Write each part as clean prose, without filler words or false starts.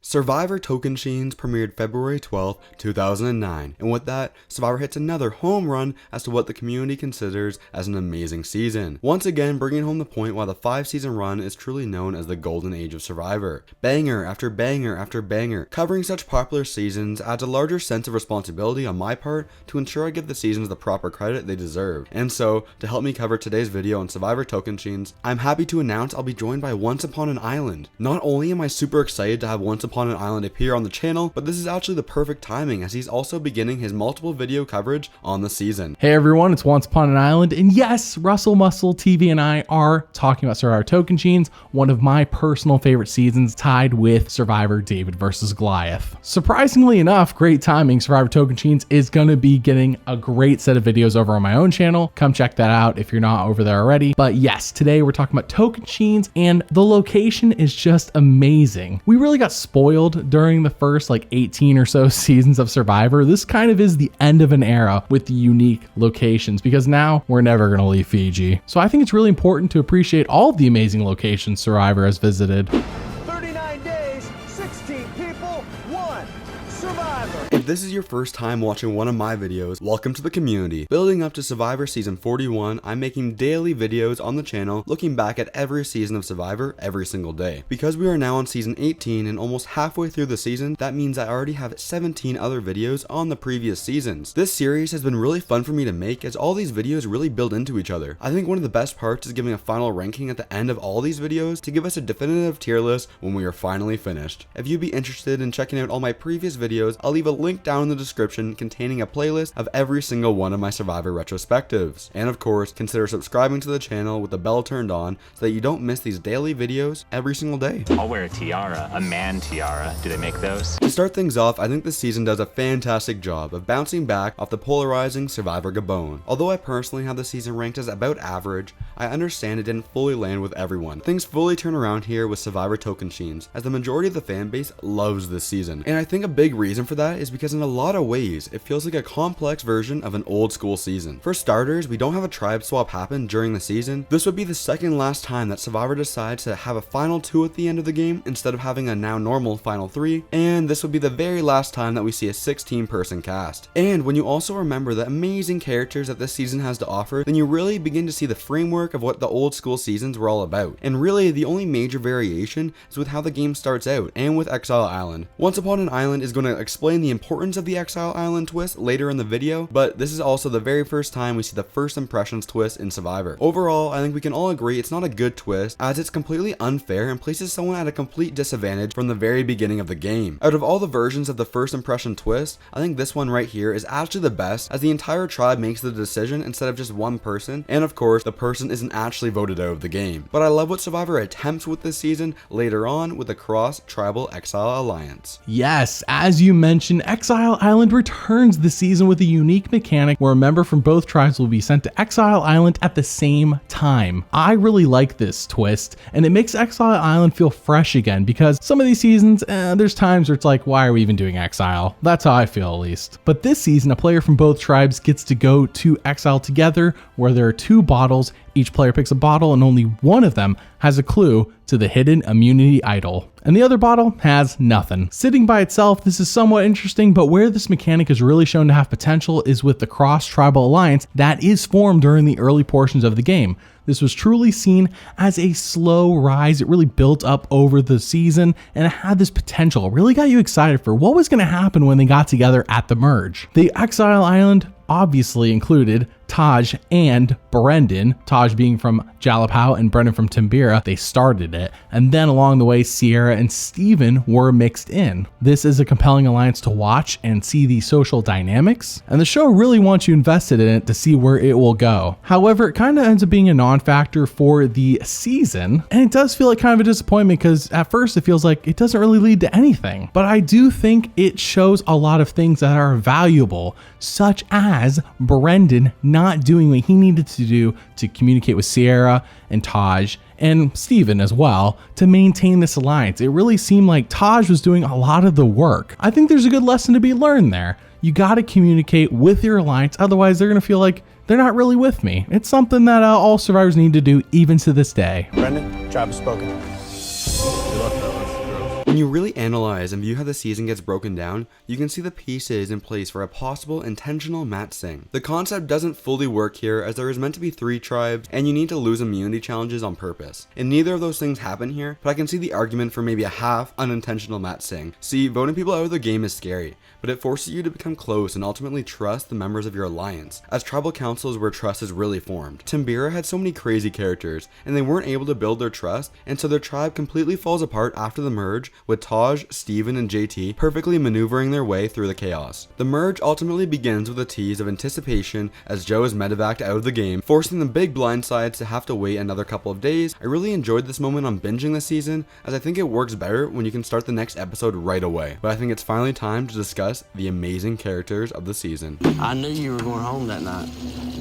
Survivor Tocantins premiered February 12, 2009, and with that, Survivor hits another home run as to what the community considers as an amazing season. Once again, bringing home the point why the 5-season run is truly known as the golden age of Survivor. Banger after banger after banger. Covering such popular seasons adds a larger sense of responsibility on my part to ensure I give the seasons the proper credit they deserve. And so, to help me cover today's video on Survivor Tocantins, I'm happy to announce I'll be joined by Once Upon an Island. Not only am I super excited to have Once Upon an Island appear on the channel, but this is actually the perfect timing as he's also beginning his multiple video coverage on the season. Hey everyone, it's Once Upon an Island, and yes, RussellMuscleTV and I are talking about Survivor Tocantins, one of my personal favorite seasons, tied with Survivor David vs. Goliath. Surprisingly enough, great timing, Survivor Tocantins is going to be getting a great set of videos over on my own channel. Come check that out if you're not over there already. But yes, today we're talking about Tocantins, and the location is just amazing. We really got spoiled during the first 18 or so seasons of Survivor. This kind of is the end of an era with the unique locations, because now we're never going to leave Fiji. So I think it's really important to appreciate all of the amazing locations Survivor has visited. 39 days, 16 people, 1 Survivor. If this is your first time watching one of my videos, welcome to the community. Building up to Survivor Season 41, I'm making daily videos on the channel looking back at every season of Survivor every single day. Because we are now on Season 18 and almost halfway through the season, that means I already have 17 other videos on the previous seasons. This series has been really fun for me to make as all these videos really build into each other. I think one of the best parts is giving a final ranking at the end of all these videos to give us a definitive tier list when we are finally finished. If you'd be interested in checking out all my previous videos, I'll leave a link down in the description containing a playlist of every single one of my Survivor retrospectives. And of course, consider subscribing to the channel with the bell turned on so that you don't miss these daily videos every single day. I'll wear a tiara, a man tiara. Do they make those? To start things off, I think this season does a fantastic job of bouncing back off the polarizing Survivor Gabon. Although I personally have the season ranked as about average, I understand it didn't fully land with everyone. Things fully turn around here with Survivor Tocantins, as the majority of the fan base loves this season. And I think a big reason for that is because in a lot of ways, it feels like a complex version of an old school season. For starters, we don't have a tribe swap happen during the season. This would be the second last time that Survivor decides to have a final 2 at the end of the game instead of having a now normal final 3, and this would be the very last time that we see a 16-person cast. And when you also remember the amazing characters that this season has to offer, then you really begin to see the framework of what the old school seasons were all about. And really, the only major variation is with how the game starts out, and with Exile Island. Once Upon an Island is going to explain the importance of the Exile Island twist later in the video, but this is also the very first time we see the first impressions twist in Survivor. Overall, I think we can all agree it's not a good twist, as it's completely unfair and places someone at a complete disadvantage from the very beginning of the game. Out of all the versions of the first impression twist, I think this one right here is actually the best, as the entire tribe makes the decision instead of just one person, and of course, the person isn't actually voted out of the game. But I love what Survivor attempts with this season later on with the cross-tribal Exile Alliance. Yes, as you mentioned, Exile Island returns this season with a unique mechanic where a member from both tribes will be sent to Exile Island at the same time. I really like this twist, and it makes Exile Island feel fresh again, because some of these seasons, there's times where it's like, why are we even doing Exile? That's how I feel, at least. But this season, a player from both tribes gets to go to Exile together, where there are 2 bottles. Each player picks a bottle, and only one of them has a clue to the hidden immunity idol, and the other bottle has nothing. Sitting by itself, this is somewhat interesting, but where this mechanic is really shown to have potential is with the cross-tribal alliance that is formed during the early portions of the game. This was truly seen as a slow rise. It really built up over the season, and it had this potential. It really got you excited for what was going to happen when they got together at the merge. The Exile Island obviously included Taj and Brendan, Taj being from Jalapao and Brendan from Timbira. They started it, and then along the way, Sierra and Stephen were mixed in. This is a compelling alliance to watch and see the social dynamics, and the show really wants you invested in it to see where it will go. However, it kind of ends up being a non-factor for the season, and it does feel like kind of a disappointment because at first it feels like it doesn't really lead to anything. But I do think it shows a lot of things that are valuable, such as Brendan not doing what he needed to do to communicate with Sierra and Taj and Stephen as well to maintain this alliance. It really seemed like Taj was doing a lot of the work. I think there's a good lesson to be learned there. You got to communicate with your alliance, otherwise they're going to feel like they're not really with me. It's something that all survivors need to do even to this day. Brendan, job is spoken. Good luck, fellas. When you really analyze and view how the season gets broken down, you can see the pieces in place for a possible intentional mat-sing. The concept doesn't fully work here as there is meant to be 3 tribes and you need to lose immunity challenges on purpose. And neither of those things happen here, but I can see the argument for maybe a half unintentional mat-sing. See, voting people out of the game is scary, but it forces you to become close and ultimately trust the members of your alliance, as tribal councils where trust is really formed. Timbira had so many crazy characters, and they weren't able to build their trust, and so their tribe completely falls apart after the merge, with Taj, Stephen, and JT perfectly maneuvering their way through the chaos. The merge ultimately begins with a tease of anticipation as Joe is medevaced out of the game, forcing the big blindsides to have to wait another couple of days. I really enjoyed this moment on binging this season, as I think it works better when you can start the next episode right away. But I think it's finally time to discuss the amazing characters of the season. I knew you were going home that night,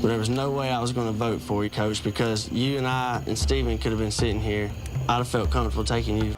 but there was no way I was going to vote for you, Coach, because you and I and Steven could have been sitting here. I'd have felt comfortable taking you.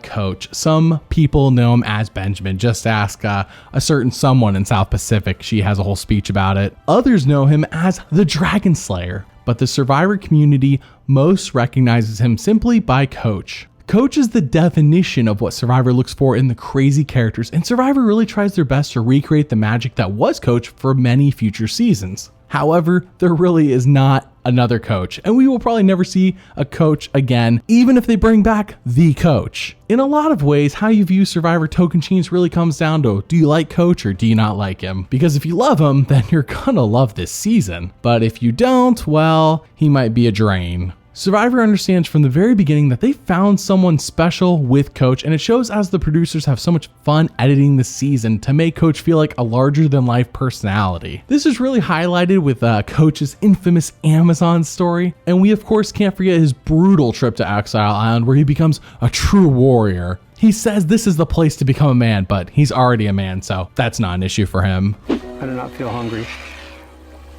Coach. Some people know him as Benjamin. Just ask a certain someone in South Pacific. She has a whole speech about it. Others know him as the Dragon Slayer, but the Survivor community most recognizes him simply by Coach. Coach is the definition of what Survivor looks for in the crazy characters, and Survivor really tries their best to recreate the magic that was Coach for many future seasons. However, there really is not another Coach, and we will probably never see a Coach again, even if they bring back the Coach. In a lot of ways, how you view Survivor Tocantins really comes down to, do you like Coach or do you not like him? Because if you love him, then you're gonna love this season. But if you don't, well, he might be a drain. Survivor understands from the very beginning that they found someone special with Coach, and it shows as the producers have so much fun editing the season to make Coach feel like a larger-than-life personality. This is really highlighted with Coach's infamous Amazon story, and we of course can't forget his brutal trip to Exile Island where he becomes a true warrior. He says this is the place to become a man, but he's already a man, so that's not an issue for him. I do not feel hungry.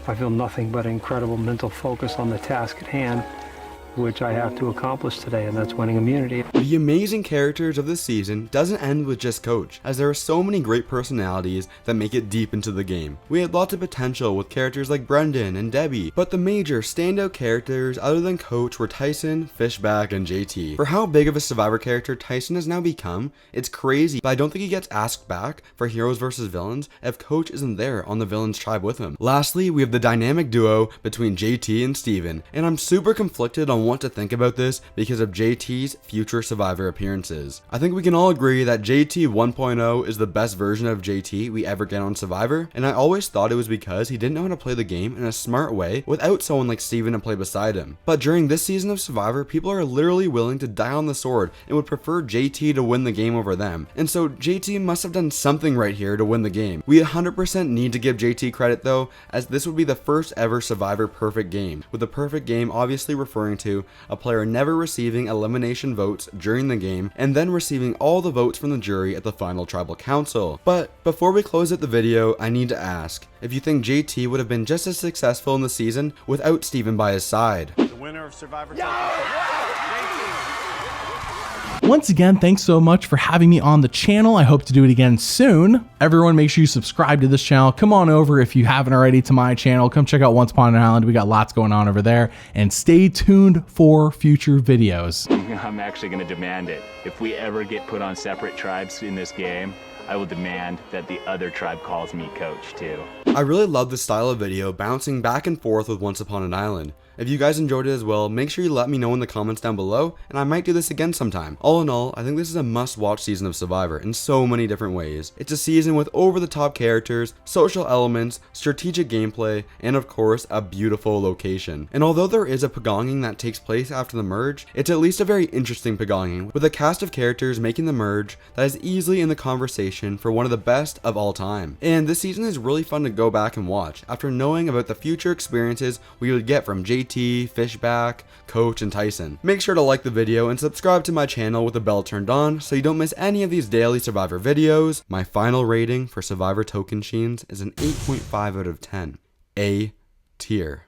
I feel nothing but incredible mental focus on the task at hand, which I have to accomplish today, and that's winning immunity. The amazing characters of this season doesn't end with just Coach, as there are so many great personalities that make it deep into the game. We had lots of potential with characters like Brendan and Debbie, but the major standout characters other than Coach were Tyson, Fishbach, and JT. For how big of a Survivor character Tyson has now become, it's crazy, but I don't think he gets asked back for heroes versus villains if Coach isn't there on the villains tribe with him. Lastly, we have the dynamic duo between JT and Stephen, and I'm super conflicted on what to think about this because of JT's future Survivor appearances. I think we can all agree that JT 1.0 is the best version of JT we ever get on Survivor, and I always thought it was because he didn't know how to play the game in a smart way without someone like Steven to play beside him. But during this season of Survivor, people are literally willing to die on the sword and would prefer JT to win the game over them, and so JT must have done something right here to win the game. We 100% need to give JT credit though, as this would be the first ever Survivor perfect game, with the perfect game obviously referring to a player never receiving elimination votes during the game and then receiving all the votes from the jury at the final tribal council. But before we close out the video, I need to ask if you think JT would have been just as successful in the season without Steven by his side. The winner of Survivor Once again, thanks so much for having me on the channel. I hope to do it again soon. Everyone, make sure you subscribe to this channel. Come on over if you haven't already to my channel. Come check out Once Upon an Island. We got lots going on over there. And stay tuned for future videos. I'm actually going to demand it. If we ever get put on separate tribes in this game, I will demand that the other tribe calls me Coach too. I really love this style of video, bouncing back and forth with Once Upon an Island. If you guys enjoyed it as well, make sure you let me know in the comments down below, and I might do this again sometime. All in all, I think this is a must-watch season of Survivor in so many different ways. It's a season with over-the-top characters, social elements, strategic gameplay, and of course, a beautiful location. And although there is a pagonging that takes place after the merge, it's at least a very interesting pagonging, with a cast of characters making the merge that is easily in the conversation for one of the best of all time. And this season is really fun to go back and watch, after knowing about the future experiences we would get from JT, Fishbach, Coach, and Tyson. Make sure to like the video and subscribe to my channel with the bell turned on so you don't miss any of these daily Survivor videos. My final rating for Survivor Tocantins is an 8.5 out of 10. A tier.